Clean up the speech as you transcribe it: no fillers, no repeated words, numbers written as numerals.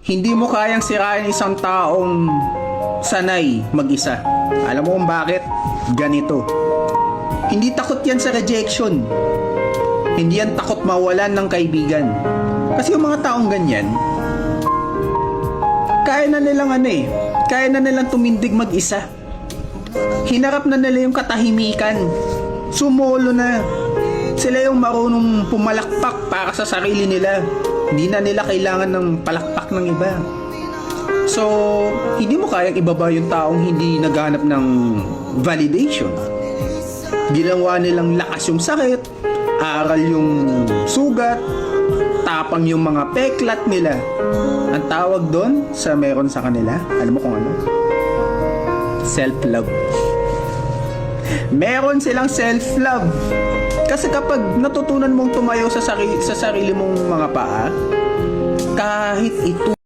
Hindi mo kayang sirain isang taong sanay mag-isa. Alam mo kung bakit? Ganito. Hindi takot yan sa rejection. Hindi yan takot mawalan ng kaibigan. Kasi yung mga taong ganyan, kaya na nilang tumindig mag-isa. Hinarap na nila yung katahimikan. Sumolo na. Sila yung marunong pumalakpak para sa sarili nila. Hindi na nila kailangan ng palakpak ng iba. So, hindi mo kayang ibaba yung taong hindi naghanap ng validation. Ginawa nilang lakas yung sakit, aral yung sugat, tapang yung mga peklat nila. Ang tawag doon sa meron sa kanila, alam mo kung ano? Self-love. Meron silang self-love. Kasi kapag natutunan mong tumayo sa sarili mong mga paa, kahit ito